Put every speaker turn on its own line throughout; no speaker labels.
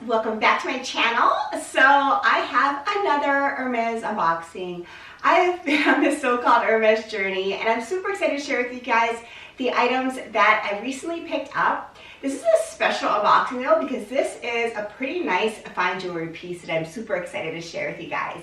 welcome back to my channel. So I have another Hermès unboxing. I've been on this so-called Hermès journey and I'm super excited to share with you guys the items that I recently picked up. This is a special unboxing though because this is a pretty nice fine jewelry piece that I'm super excited to share with you guys.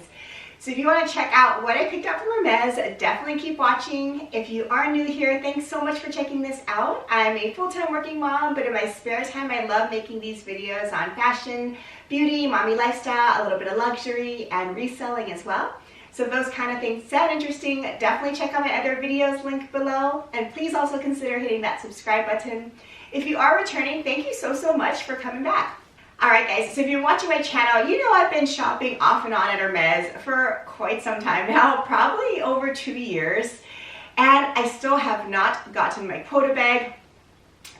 So if you want to check out what I picked up from Hermès, definitely keep watching. If you are new here, thanks so much for checking this out. I'm a full-time working mom, but in my spare time, I love making these videos on fashion, beauty, mommy lifestyle, a little bit of luxury, and reselling as well. So if those kind of things sound interesting, definitely check out my other videos linked below. And please also consider hitting that subscribe button. If you are returning, thank you so much for coming back. Alright guys, so if you're watching my channel, you know I've been shopping off and on at Hermès for quite some time now, probably over 2 years, and I still have not gotten my quota bag.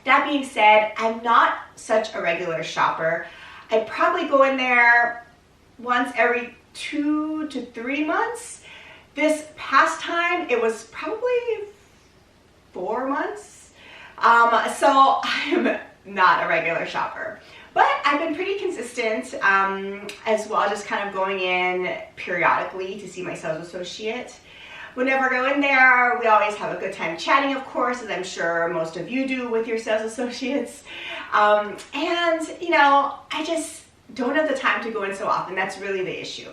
That being said, I'm not such a regular shopper. I probably go in there once every 2 to 3 months. This past time, it was probably 4 months. So I'm not a regular shopper. But I've been pretty consistent as well, just kind of going in periodically to see my sales associate. Whenever I go in there, we always have a good time chatting, of course, as I'm sure most of you do with your sales associates. And, you know, I just don't have the time to go in so often. That's really the issue.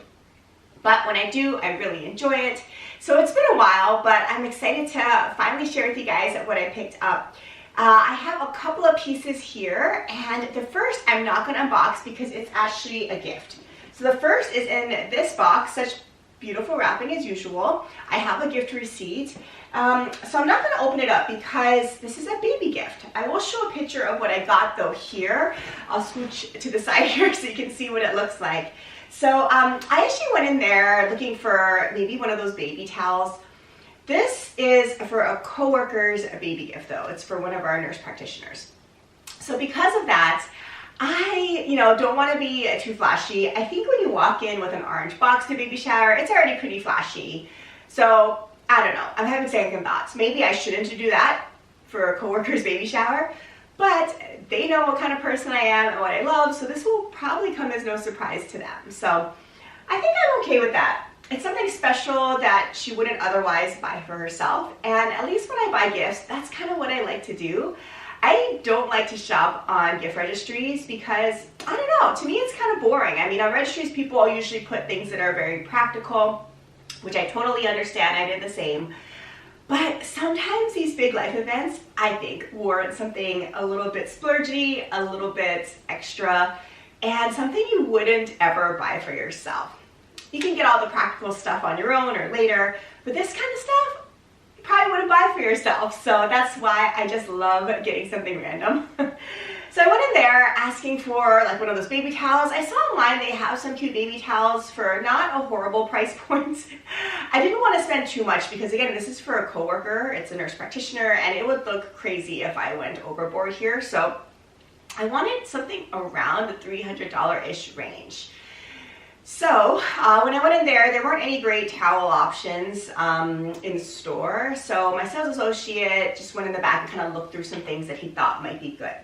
But when I do, I really enjoy it. So it's been a while, but I'm excited to finally share with you guys what I picked up. I have a couple of pieces here, and the first I'm not going to unbox because it's actually a gift. So the first is in this box, such beautiful wrapping as usual. I have a gift receipt. So I'm not going to open it up because this is a baby gift. I will show a picture of what I got though here. I'll scooch to the side here so you can see what it looks like. So I actually went in there looking for maybe one of those baby towels. This is for a coworker's baby gift though. It's for one of our nurse practitioners. So because of that, I, don't want to be too flashy. I think when you walk in with an orange box to baby shower, it's already pretty flashy. So I don't know. I'm having second thoughts. Maybe I shouldn't do that for a coworker's baby shower, but they know what kind of person I am and what I love. So this will probably come as no surprise to them. So I think I'm okay with that. It's something special that she wouldn't otherwise buy for herself, and at least when I buy gifts, that's kind of what I like to do. I don't like to shop on gift registries because, I don't know, to me it's kind of boring. I mean, on registries people usually put things that are very practical, which I totally understand, I did the same. But sometimes these big life events, I think, warrant something a little bit splurgy, a little bit extra, and something you wouldn't ever buy for yourself. You can get all the practical stuff on your own or later, but this kind of stuff you probably wouldn't buy for yourself. So that's why I just love getting something random. So I went in there asking for like one of those baby towels. I saw online they have some cute baby towels for not a horrible price point. I didn't want to spend too much because again, this is for a coworker. It's a nurse practitioner and it would look crazy if I went overboard here. So I wanted something around the $300-ish range. So when I went in there weren't any great towel options in the store. So my sales associate just went in the back and kind of looked through some things that he thought might be good.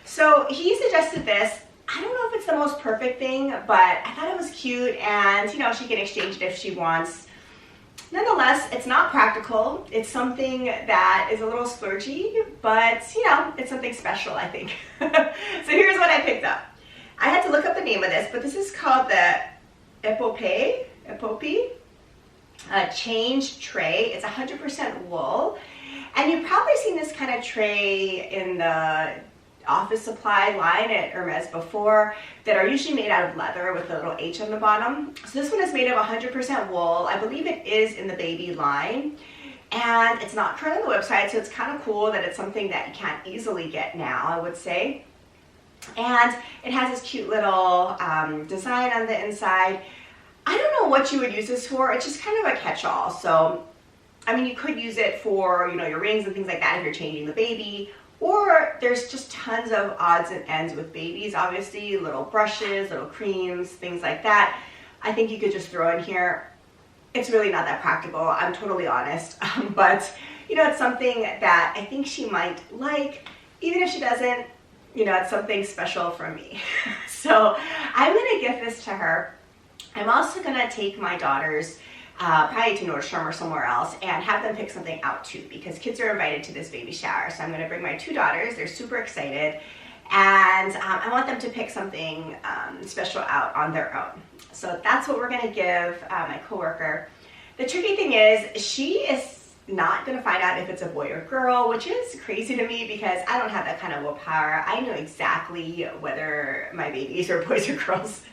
So he suggested this. I don't know if it's the most perfect thing, but I thought it was cute and, she can exchange it if she wants. Nonetheless, it's not practical. It's something that is a little splurgy, but, it's something special, I think. So here's what I picked up. I had to look up the name of this, but this is called the Epopee change tray. It's 100% wool, and you've probably seen this kind of tray in the office supply line at Hermès before that are usually made out of leather with a little H on the bottom. So this one is made of 100% wool. I believe it is in the baby line, and it's not currently on the website, so it's kind of cool that it's something that you can't easily get now, I would say. And it has this cute little design on the inside. I don't know what you would use this for. It's just kind of a catch-all. So, I mean, you could use it for, your rings and things like that if you're changing the baby. Or there's just tons of odds and ends with babies, obviously. Little brushes, little creams, things like that. I think you could just throw in here. It's really not that practical, I'm totally honest. But, it's something that I think she might like. Even if she doesn't, you know, it's something special from me. So I'm gonna gift this to her. I'm also gonna take my daughters probably to Nordstrom or somewhere else and have them pick something out too, because kids are invited to this baby shower. So I'm gonna bring my 2 daughters, they're super excited, and I want them to pick something special out on their own. So that's what we're gonna give my coworker. The tricky thing is, she is not gonna find out if it's a boy or girl, which is crazy to me because I don't have that kind of willpower. I know exactly whether my babies are boys or girls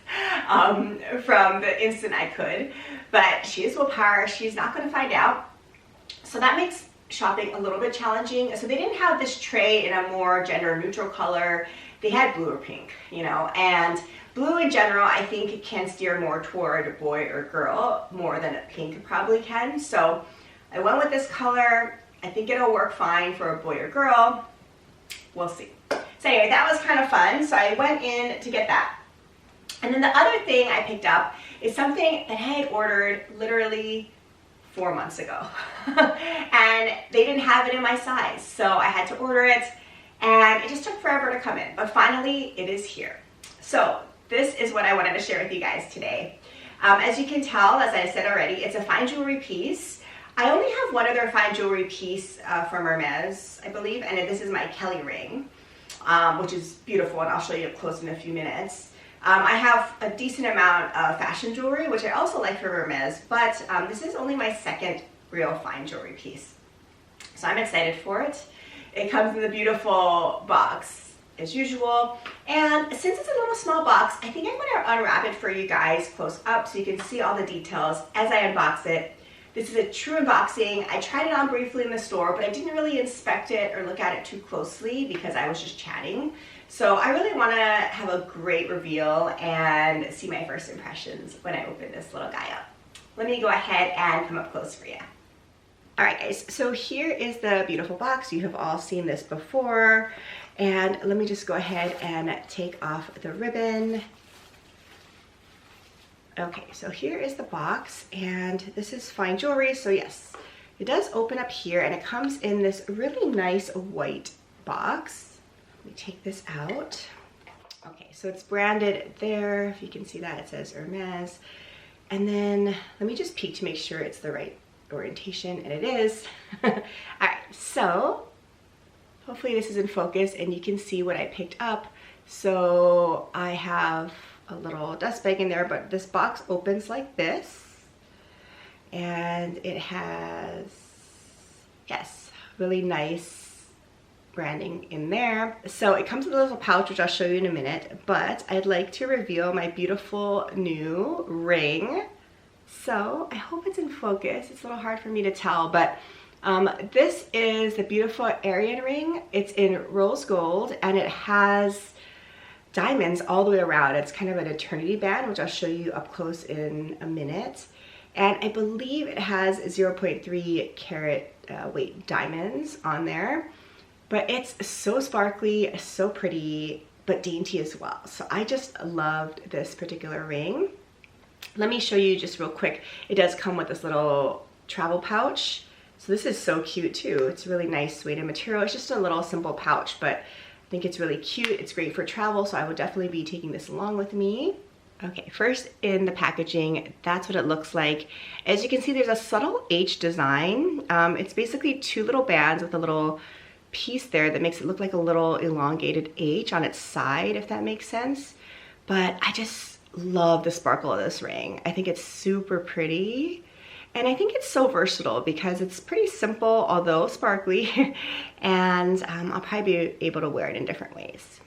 from the instant I could, but she has willpower. She's not gonna find out. So that makes shopping a little bit challenging. So they didn't have this tray in a more gender neutral color. They had blue or pink, you know, and blue in general I think can steer more toward boy or girl more than pink probably can. So I went with this color. I think it'll work fine for a boy or girl. We'll see. So anyway, that was kind of fun. So I went in to get that. And then the other thing I picked up is something that I had ordered literally 4 months ago. And they didn't have it in my size. So I had to order it and it just took forever to come in. But finally it is here. So this is what I wanted to share with you guys today. As you can tell, as I said already, it's a fine jewelry piece. I only have one other fine jewelry piece from Hermès, I believe, and this is my Kelly ring, which is beautiful, and I'll show you up close in a few minutes. I have a decent amount of fashion jewelry, which I also like from Hermès, but this is only my second real fine jewelry piece. So I'm excited for it. It comes in the beautiful box, as usual, and since it's a little small box, I think I'm going to unwrap it for you guys close up so you can see all the details as I unbox it. This is a true unboxing. I tried it on briefly in the store, but I didn't really inspect it or look at it too closely because I was just chatting. So I really want to have a great reveal and see my first impressions when I open this little guy up. Let me go ahead and come up close for you. All right, guys, so here is the beautiful box. You have all seen this before. And let me just go ahead and take off the ribbon. Okay, so here is the box, and this is fine jewelry. So yes, it does open up here, and it comes in this really nice white box. Let me take this out. Okay, so it's branded there. If you can see that, it says Hermès. And then let me just peek to make sure it's the right orientation, and it is. All right, so hopefully this is in focus and you can see what I picked up. So I have a little dust bag in there, but this box opens like this, and it has, yes, really nice branding in there. So it comes with a little pouch, which I'll show you in a minute, but I'd like to reveal my beautiful new ring. So I hope it's in focus. It's a little hard for me to tell, but this is the beautiful Ariane ring. It's in rose gold, and it has diamonds all the way around. It's kind of an eternity band, which I'll show you up close in a minute. And I believe it has 0.3 carat weight diamonds on there. But it's so sparkly, so pretty, but dainty as well. So I just loved this particular ring. Let me show you just real quick. It does come with this little travel pouch. So this is so cute too. It's really nice weighted material. It's just a little simple pouch, but I think it's really cute. It's great for travel, so I would definitely be taking this along with me. Okay, first in the packaging, that's what it looks like. As you can see, there's a subtle H design. It's basically 2 little bands with a little piece there that makes it look like a little elongated H on its side, if that makes sense. But I just love the sparkle of this ring. I think it's super pretty. And I think it's so versatile because it's pretty simple, although sparkly, and I'll probably be able to wear it in different ways.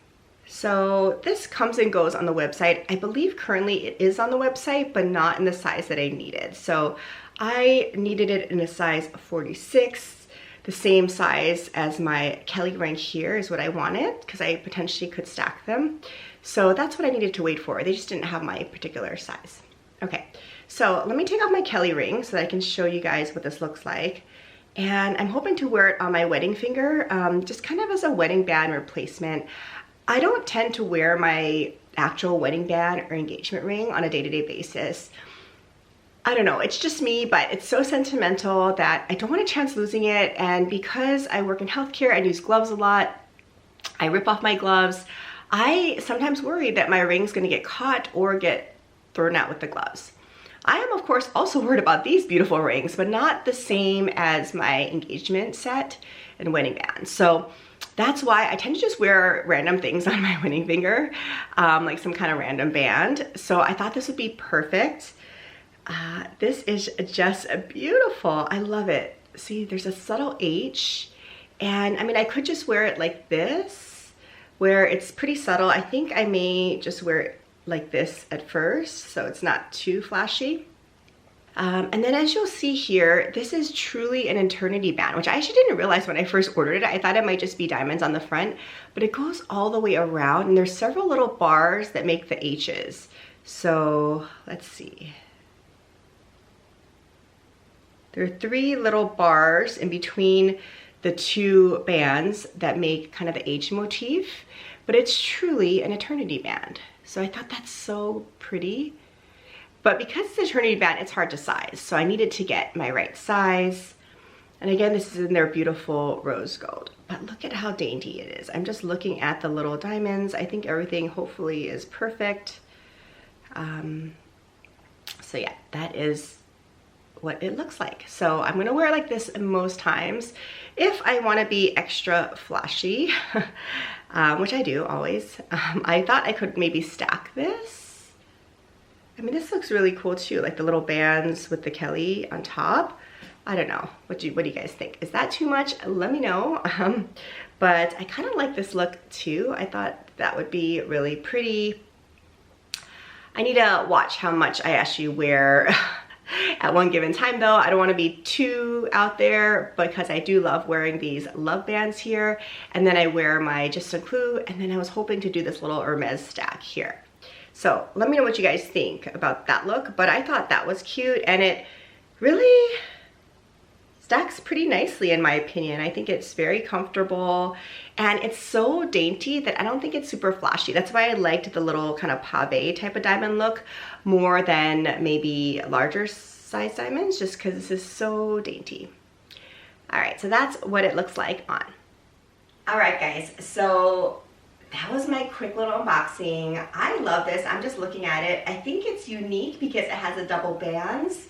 So this comes and goes on the website. I believe currently it is on the website, but not in the size that I needed. So I needed it in a size 46, the same size as my Kelly ring here is what I wanted because I potentially could stack them. So that's what I needed to wait for. They just didn't have my particular size. Okay. So let me take off my Kelly ring so that I can show you guys what this looks like. And I'm hoping to wear it on my wedding finger, just kind of as a wedding band replacement. I don't tend to wear my actual wedding band or engagement ring on a day-to-day basis. I don't know, it's just me, but it's so sentimental that I don't want a chance losing it. And because I work in healthcare and use gloves a lot, I rip off my gloves. I sometimes worry that my ring's gonna get caught or get thrown out with the gloves. I am, of course, also worried about these beautiful rings, but not the same as my engagement set and wedding band. So that's why I tend to just wear random things on my wedding finger, like some kind of random band. So I thought this would be perfect. This is just beautiful. I love it. See, there's a subtle H, and I mean, I could just wear it like this, where it's pretty subtle. I think I may just wear it like this at first, so it's not too flashy. And then as you'll see here, this is truly an eternity band, which I actually didn't realize when I first ordered it. I thought it might just be diamonds on the front, but it goes all the way around, and there's several little bars that make the H's. So let's see. There are 3 little bars in between the 2 bands that make kind of the H motif, but it's truly an eternity band. So I thought that's so pretty. But because it's an eternity band, it's hard to size. So I needed to get my right size. And again, this is in their beautiful rose gold. But look at how dainty it is. I'm just looking at the little diamonds. I think everything hopefully is perfect. So yeah, that is what it looks like. So I'm gonna wear it like this most times. If I wanna be extra flashy, which I do always, I thought I could maybe stack this. I mean, this looks really cool too, like the little bands with the Kelly on top. I don't know, what do you guys think? Is that too much? Let me know. But I kind of like this look too. I thought that would be really pretty. I need to watch how much I actually wear at one given time though. I don't want to be too out there because I do love wearing these love bands here. And then I wear my Just a Clue, and then I was hoping to do this little Hermès stack here. So let me know what you guys think about that look, but I thought that was cute, and it really stacks pretty nicely in my opinion. I think it's very comfortable, and it's so dainty that I don't think it's super flashy. That's why I liked the little kind of pave type of diamond look more than maybe larger size diamonds, just because this is so dainty. All right, so that's what it looks like on. All right guys, so that was my quick little unboxing. I love this. I'm just looking at it. I think it's unique because it has a double bands.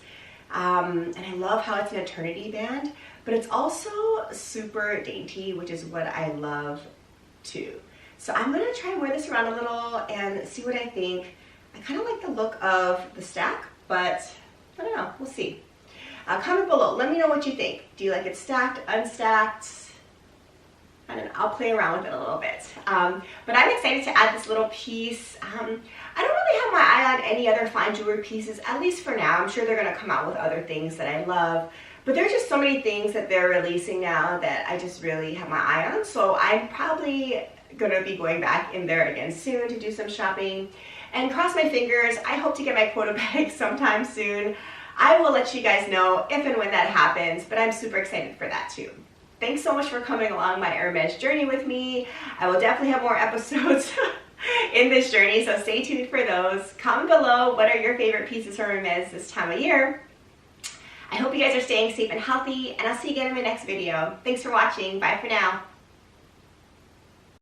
And I love how it's an eternity band, but it's also super dainty, which is what I love too. So I'm gonna try and wear this around a little and see what I think. I kind of like the look of the stack, but I don't know, we'll see. Comment below, let me know what you think. Do you like it stacked, unstacked? I don't know, I'll play around with it a little bit. But I'm excited to add this little piece. I don't really have my eye on any other fine jewelry pieces, at least for now. I'm sure they're gonna come out with other things that I love. But there's just so many things that they're releasing now that I just really have my eye on. So I'm probably gonna be going back in there again soon to do some shopping. And cross my fingers, I hope to get my quota bag sometime soon. I will let you guys know if and when that happens, but I'm super excited for that too. Thanks so much for coming along my Hermès journey with me. I will definitely have more episodes in this journey, so stay tuned for those. Comment below, what are your favorite pieces from Hermès this time of year? I hope you guys are staying safe and healthy, and I'll see you again in my next video. Thanks for watching. Bye for now.